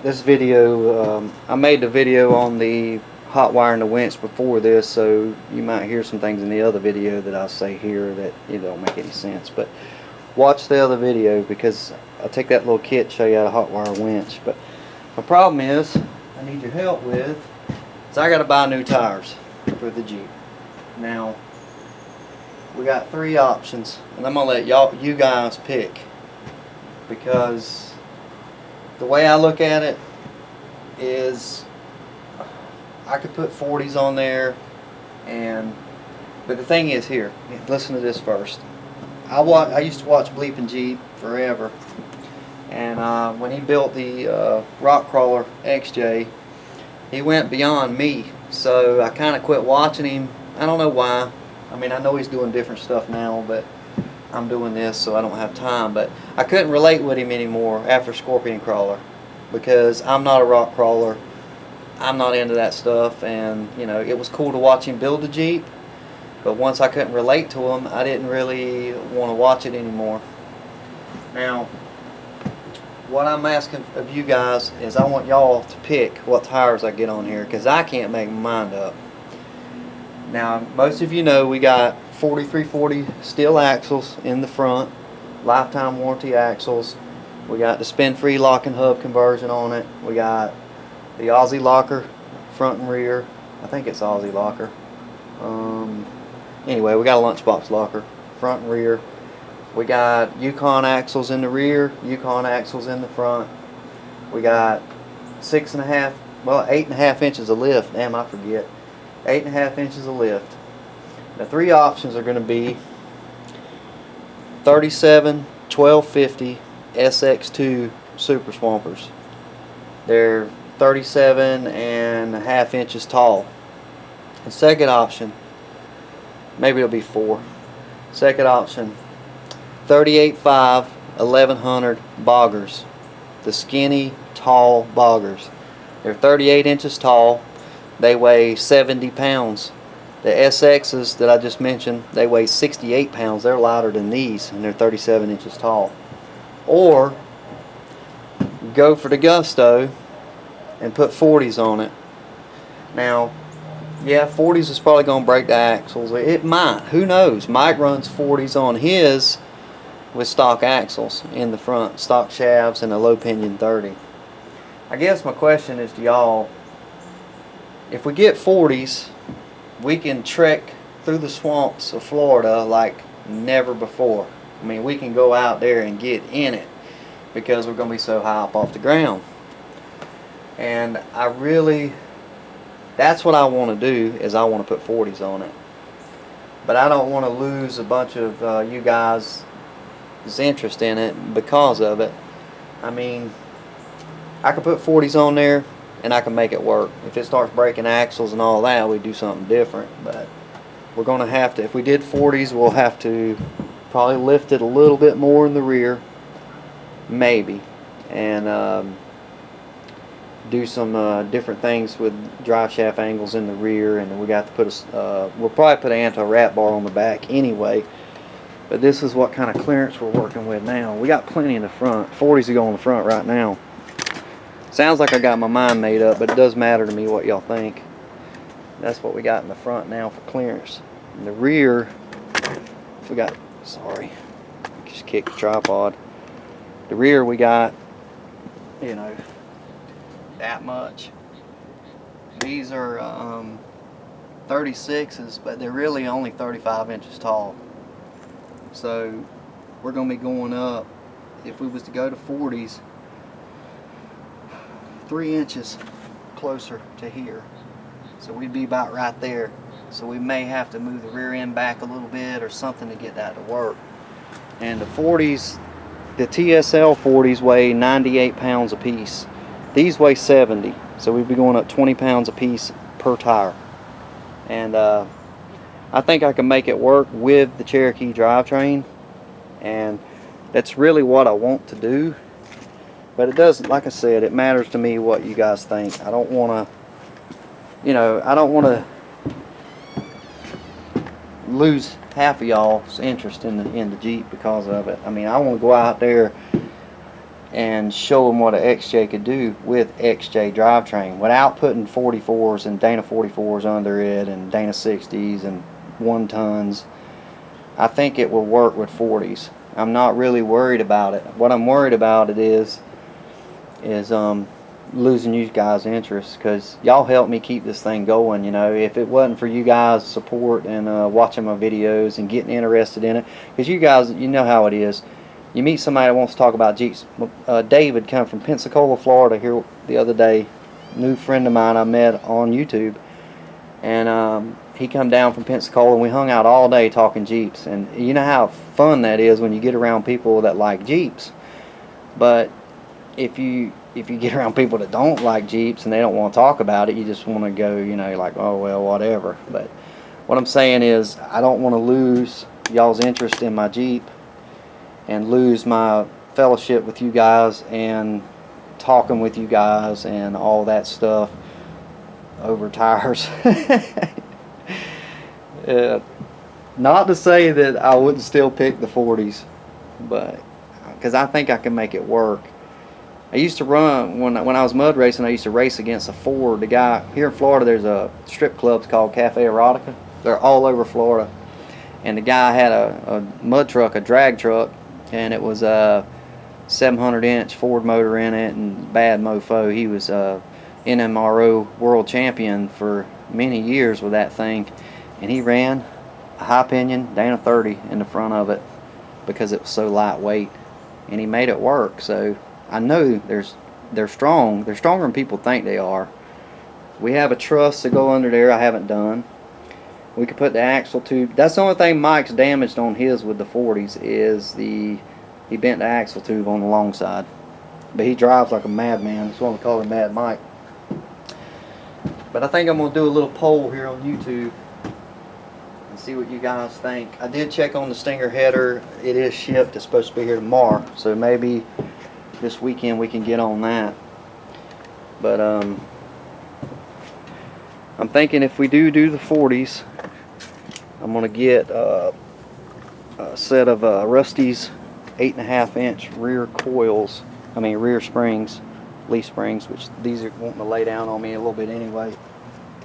this video, I made the video on the hot wiring the winch before this, so you might hear some things in the other video that I'll say here that it don't make any sense. But watch the other video, because I'll take that little kit to show you how to hot wire a winch. But my problem is, I need your help with, is I got to buy new tires for the Jeep. Now, we got 3 options, and I'm gonna let you guys pick, because the way I look at it is I could put 40s on there, but the thing is, here, listen to this first. I used to watch Bleepin' Jeep forever, and when he built the Rock Crawler XJ, he went beyond me, so I kind of quit watching him. I don't know why. I mean, I know he's doing different stuff now, but I'm doing this, so I don't have time. But I couldn't relate with him anymore after Scorpion Crawler, because I'm not a rock crawler. I'm not into that stuff, and you know, it was cool to watch him build the Jeep, but once I couldn't relate to him, I didn't really want to watch it anymore. Now, what I'm asking of you guys is I want y'all to pick what tires I get on here, because I can't make my mind up. Now, most of you know we got 4340 steel axles in the front, lifetime warranty axles. We got the spin-free lock and hub conversion on it. We got the Aussie locker front and rear. I think it's Aussie locker. Anyway, we got a lunchbox locker front and rear. We got Yukon axles in the rear, Yukon axles in the front. We got 8.5 inches of lift. Damn, I forget. 8.5 inches of lift. The 3 options are going to be 37 1250 SX2 Super Swampers. They're 37.5 inches tall. The second option, maybe it'll be 4. Second option, 38.5 1100 boggers. The skinny, tall boggers. They're 38 inches tall. They weigh 70 pounds. The SXs that I just mentioned, they weigh 68 pounds. They're lighter than these, and they're 37 inches tall. Or go for the gusto and put 40s on it. Now, yeah, 40s is probably going to break the axles. It might. Who knows? Mike runs 40s on his with stock axles in the front, stock shafts, and a low pinion 30. I guess my question is to y'all, if we get 40s, we can trek through the swamps of Florida like never before. I mean, we can go out there and get in it, because we're going to be so high up off the ground. And that's what I want to do, is I want to put 40s on it. But I don't want to lose a bunch of you guys' interest in it because of it. I mean, I could put 40s on there and I can make it work. If it starts breaking axles and all that, we do something different. But we're going to have to, if we did 40s, we'll have to probably lift it a little bit more in the rear, maybe, and do some different things with drive shaft angles in the rear. And we got to put we'll probably put an anti-rat bar on the back anyway. But this is what kind of clearance we're working with now. We got plenty in the front. 40s to go in the front right now. Sounds like I got my mind made up, but it does matter to me what y'all think. That's what we got in the front now for clearance. In the rear, we got, sorry, just kicked the tripod. The rear we got, you know, that much. These are 36s, but they're really only 35 inches tall. So we're going to be going up, if we was to go to 40s, 3 inches closer to here. So we'd be about right there. So we may have to move the rear end back a little bit or something to get that to work. And the 40s, the TSL 40s weigh 98 pounds a piece. These weigh 70, so we'd be going up 20 pounds a piece per tire. And I think I can make it work with the Cherokee drivetrain, and that's really what I want to do. But it doesn't, like I said, it matters to me what you guys think. I don't want to, you know, I don't want to lose half of y'all's interest in the Jeep because of it. I mean, I want to go out there and show them what an XJ could do with XJ drivetrain without putting 44s and Dana 44s under it and Dana 60s and 1 tons. I think it will work with 40s. I'm not really worried about it. What I'm worried about it is losing you guys' interest, because y'all help me keep this thing going. You know, if it wasn't for you guys' support and watching my videos and getting interested in it, because you guys, you know how it is. You meet somebody that wants to talk about Jeeps. David come from Pensacola, Florida here the other day. New friend of mine I met on YouTube, and he come down from Pensacola, and we hung out all day talking Jeeps. And you know how fun that is when you get around people that like Jeeps. But if you get around people that don't like Jeeps and they don't want to talk about it, you just want to go, you know, like, oh well, whatever. But what I'm saying is, I don't want to lose y'all's interest in my Jeep and lose my fellowship with you guys and talking with you guys and all that stuff over tires. Not to say that I wouldn't still pick the 40s, but because I think I can make it work. I used to run, when I was mud racing, I used to race against a Ford. The guy here in Florida, there's a strip club called Cafe Erotica. They're all over Florida. And the guy had a mud truck, a drag truck, and it was a 700-inch Ford motor in it, and bad mofo. He was NMRO world champion for many years with that thing. And he ran a high pinion Dana 30 in the front of it because it was so lightweight. And he made it work. So I know they're strong. They're stronger than people think they are. We have a truss to go under there I haven't done. We could put the axle tube. That's the only thing Mike's damaged on his with the 40s is he bent the axle tube on the long side. But he drives like a madman. That's why we call him Mad Mike. But I think I'm going to do a little poll here on YouTube and see what you guys think. I did check on the Stinger header. It is shipped. It's supposed to be here tomorrow. So maybe this weekend we can get on that. But I'm thinking if we do the 40s, I'm going to get a set of Rusty's 8.5-inch rear coils. I mean rear springs, leaf springs, which these are wanting to lay down on me a little bit anyway.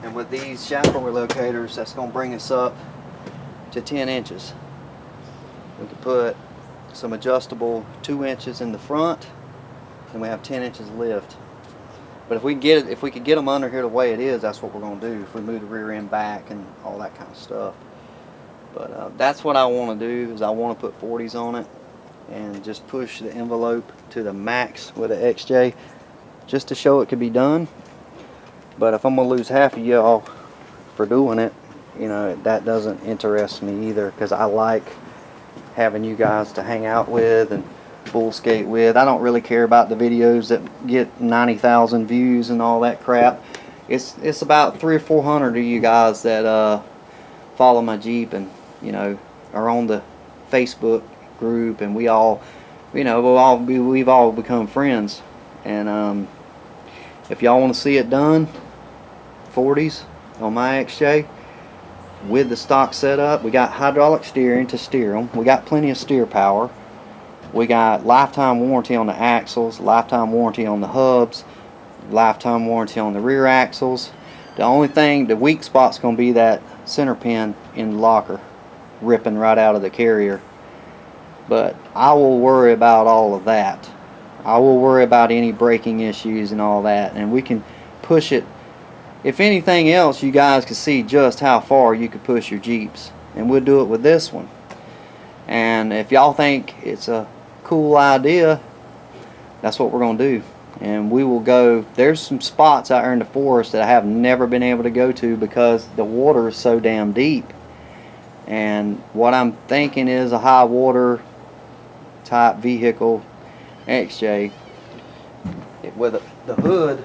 And with these shaft roller locators, that's going to bring us up to 10 inches. We could put some adjustable 2 inches in the front, and we have 10 inches lift. But if we could get them under here the way it is, that's what we're going to do. If we move the rear end back and all that kind of stuff. But that's what I want to do, is I want to put 40s on it and just push the envelope to the max with the XJ, just to show it could be done. But if I'm going to lose half of y'all for doing it, you know, that doesn't interest me either, because I like having you guys to hang out with and bull skate with. I don't really care about the videos that get 90,000 views and all that crap. It's about 300 or 400 of you guys that follow my Jeep and, you know, are on the Facebook group, and we all, you know, we've all become friends. And if y'all want to see it done, 40s on my XJ with the stock setup, we got hydraulic steering to steer them. We got plenty of steer power. We got lifetime warranty on the axles, lifetime warranty on the hubs, lifetime warranty on the rear axles. The only thing, the weak spot's going to be that center pin in the locker ripping right out of the carrier. But I will worry about all of that. I will worry about any braking issues and all that, and we can push it. If anything else, you guys can see just how far you could push your Jeeps, and we'll do it with this one. And if y'all think it's a cool idea, that's what we're going to do. And we will go, there's some spots out there in the forest that I have never been able to go to because the water is so damn deep. And what I'm thinking is a high water type vehicle XJ with the hood,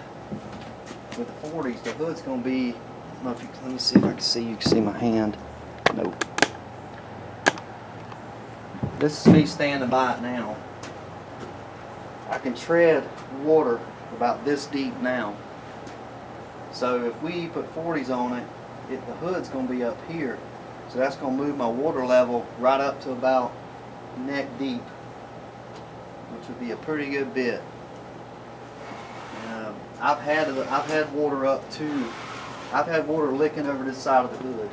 with the 40s, the hood's going to be, I don't know if you, let me see if I can see, you can see my hand. Nope. This is me standing by it now. I can tread water about this deep now. So if we put 40s on it, the hood's going to be up here. So that's going to move my water level right up to about neck deep. which would be a pretty good bit. I've had water up to, I've had water licking over this side of the hood,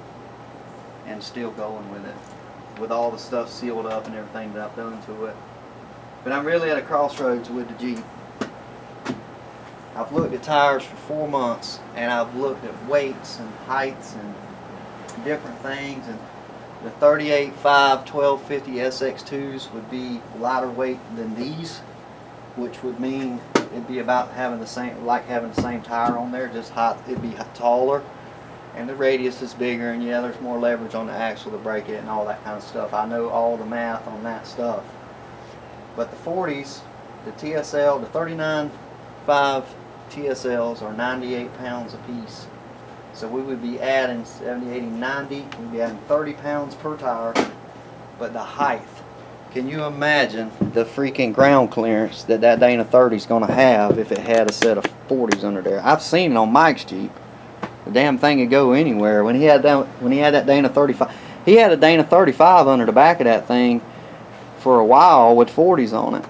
and still going with it, with all the stuff sealed up and everything that I've done to it. But I'm really at a crossroads with the Jeep. I've looked at tires for 4 months, and I've looked at weights and heights and different things, and the 38.5 1250 SX2s would be lighter weight than these, which would mean it'd be about having the same, like having the same tire on there, just hot. It'd be taller, and the radius is bigger, and yeah, there's more leverage on the axle to brake it and all that kind of stuff. I know all the math on that stuff. But the 40s, the TSL, the 39.5 TSLs are 98 pounds a piece. So we would be adding 70, 80, 90, we'd be adding 30 pounds per tire. But the height, can you imagine the freaking ground clearance that that Dana 30 is going to have if it had a set of 40s under there? I've seen it on Mike's Jeep. The damn thing could go anywhere. When he had that Dana 35, he had a Dana 35 under the back of that thing for a while with 40s on it.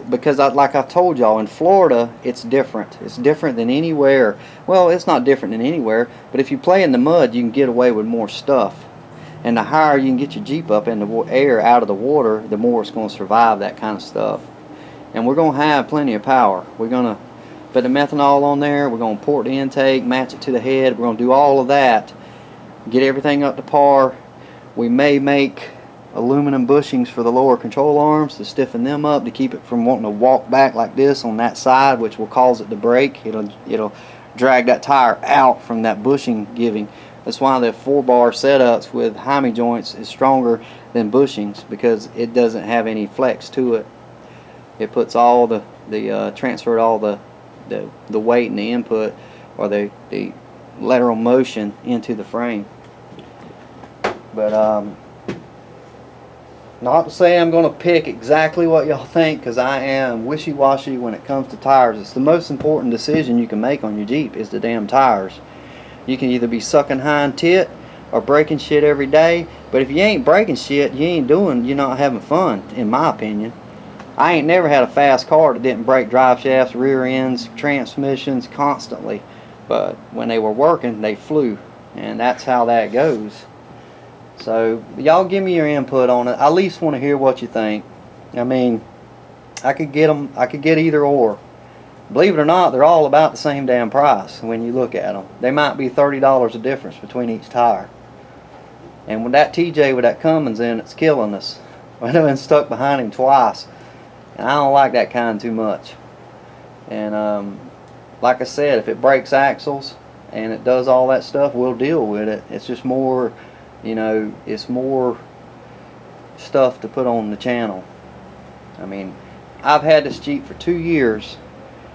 Because like I've told y'all, in Florida it's different. It's different than anywhere. Well, it's not different than anywhere, but if you play in the mud, you can get away with more stuff. And the higher you can get your Jeep up in the air out of the water, the more it's going to survive that kind of stuff. And we're going to have plenty of power. We're going to put the methanol on there. We're going to port the intake, match it to the head. We're going to do all of that. Get everything up to par. We may make aluminum bushings for the lower control arms to stiffen them up to keep it from wanting to walk back like this on that side, which will cause it to break. It'll drag that tire out from that bushing giving. That's why the 4-bar setups with Jaime joints is stronger than bushings, because it doesn't have any flex to it. It puts all the transferred all the weight and the input, or the lateral motion, into the frame. But not to say I'm going to pick exactly what y'all think, because I am wishy-washy when it comes to tires. It's the most important decision you can make on your Jeep is the damn tires. You can either be sucking hind tit or breaking shit every day, but if you ain't breaking shit, you're not having fun, in my opinion. I ain't never had a fast car that didn't break drive shafts, rear ends, transmissions constantly, but when they were working, they flew, and that's how that goes. So y'all give me your input on it. I at least want to hear what you think. I mean, I could get either or. Believe it or not, they're all about the same damn price when you look at them. They might be $30 a difference between each tire. And with that TJ with that Cummins in, it's killing us. I've been stuck behind him twice, and I don't like that kind too much. And like I said, if it breaks axles and it does all that stuff, we'll deal with it. It's just more, it's more stuff to put on the channel. I mean, I've had this Jeep for 2 years,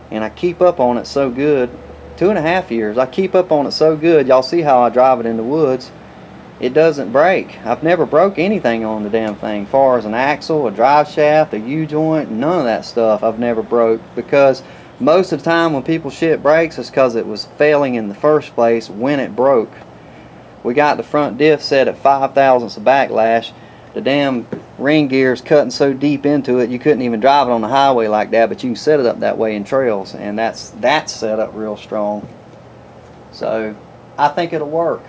and I keep up on it so good. 2.5 years. I keep up on it so good. Y'all see how I drive it in the woods. It doesn't break. I've never broke anything on the damn thing. As far as an axle, a drive shaft, a U-joint, none of that stuff I've never broke, because most of the time when people shit breaks, it's because it was failing in the first place when it broke. We got the front diff set at 5 thousandths of backlash. The damn ring gear's cutting so deep into it you couldn't even drive it on the highway like that, but you can set it up that way in trails, and that's set up real strong. So I think it'll work,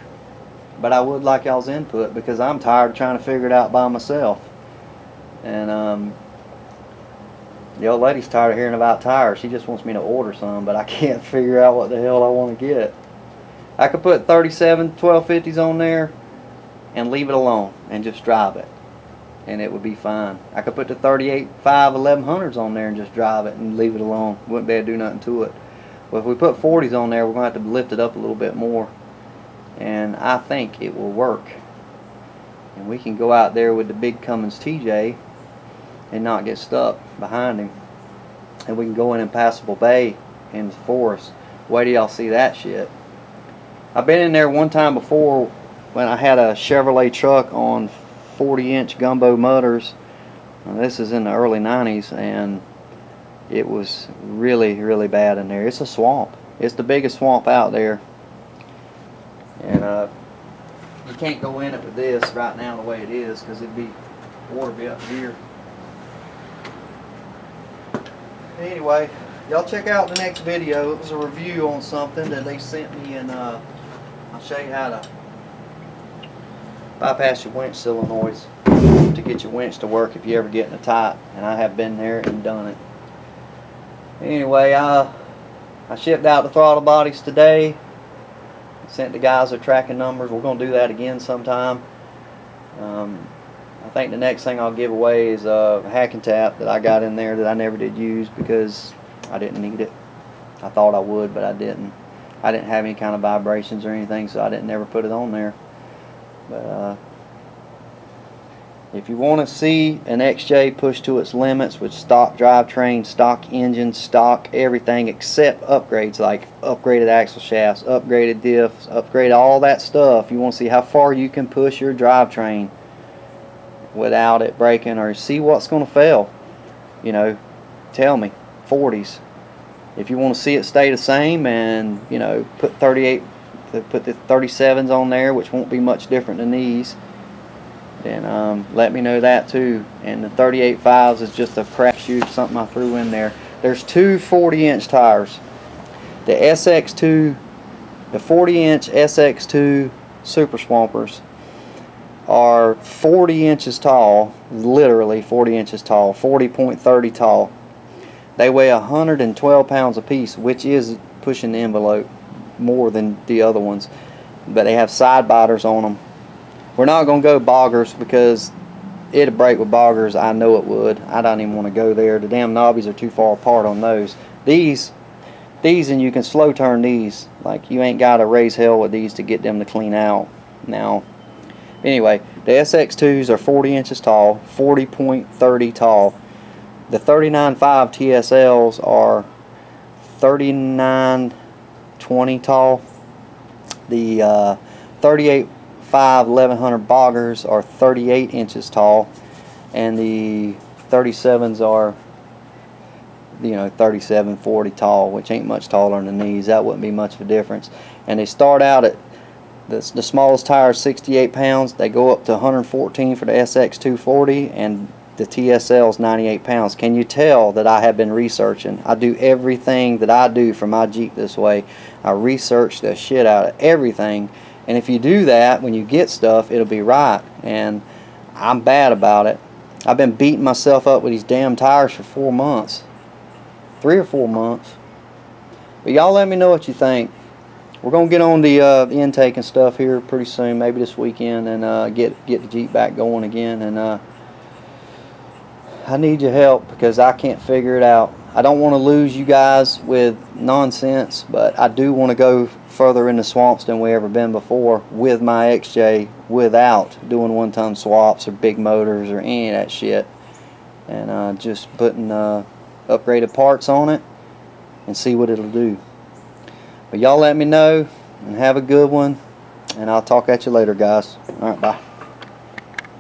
but I would like y'all's input, because I'm tired of trying to figure it out by myself. And the old lady's tired of hearing about tires. She just wants me to order some, but I can't figure out what the hell I want to get. I could put 37 1250s on there and leave it alone and just drive it, and it would be fine. I could put the 38.5 1100s on there and just drive it and leave it alone. Wouldn't be able to do nothing to it. But if we put 40s on there, we're going to have to lift it up a little bit more, and I think it will work. And we can go out there with the big Cummins TJ and not get stuck behind him, and we can go in Impassable Bay in the forest. Wait till y'all see that shit. I've been in there one time before when I had a Chevrolet truck on 40-inch gumbo mudders. This is in the early 90s, and it was really, really bad in there. It's a swamp. It's the biggest swamp out there. And you can't go in it with this right now the way it is, because it'd be water be up here. Anyway, y'all check out the next video. It was a review on something that they sent me, and I'll show you how to bypass your winch solenoids to get your winch to work if you ever get in a tight, and I have been there and done it. Anyway, I shipped out the throttle bodies today. Sent the guys their tracking numbers. We're going to do that again sometime. I think the next thing I'll give away is a hacking tap that I got in there that I never did use because I didn't need it. I thought I would, but I didn't. I didn't have any kind of vibrations or anything, so I didn't never put it on there. But if you want to see an XJ push to its limits with stock drivetrain, stock engine, stock everything except upgrades like upgraded axle shafts, upgraded diffs, upgrade all that stuff, you want to see how far you can push your drivetrain without it breaking, or see what's going to fail, you know, tell me. 40s. If you want to see it stay the same, and you know, put the 37s on there, which won't be much different than these, then let me know that too. And the 38.5s is just a crapshoot, something I threw in there. There's two 40-inch tires. The SX2, the 40-inch SX2 Super Swampers are 40 inches tall, literally 40 inches tall, 40.30 tall. They weigh 112 pounds apiece, which is pushing the envelope more than the other ones. But they have side biters on them. We're not going to go boggers because it'd break with boggers. I know it would. I don't even want to go there. The damn knobbies are too far apart on those. These, and you can slow turn these. Like, you ain't got to raise hell with these to get them to clean out. Now, anyway, the SX2s are 40 inches tall, 40.30 tall. The 39.5 TSLs are 39.20 tall. The 38.5 1100 boggers are 38 inches tall, and the 37s are, you know, 37.40 tall, which ain't much taller than these. That wouldn't be much of a difference. And they start out at the smallest tire is 68 pounds. They go up to 114 for the SX240, and the TSL is 98 pounds. Can you tell that I have been researching? I do everything that I do for my Jeep this way. I research the shit out of everything. And if you do that, when you get stuff, it'll be right. And I'm bad about it. I've been beating myself up with these damn tires for 4 months. 3 or 4 months. But y'all let me know what you think. We're going to get on the intake and stuff here pretty soon, maybe this weekend, and get the Jeep back going again. And I need your help because I can't figure it out. I don't want to lose you guys with nonsense, but I do want to go further in the swamps than we ever been before with my XJ without doing one-ton swaps or big motors or any of that shit, and just putting upgraded parts on it and see what it'll do. But y'all let me know and have a good one, and I'll talk at you later, guys. Alright, bye.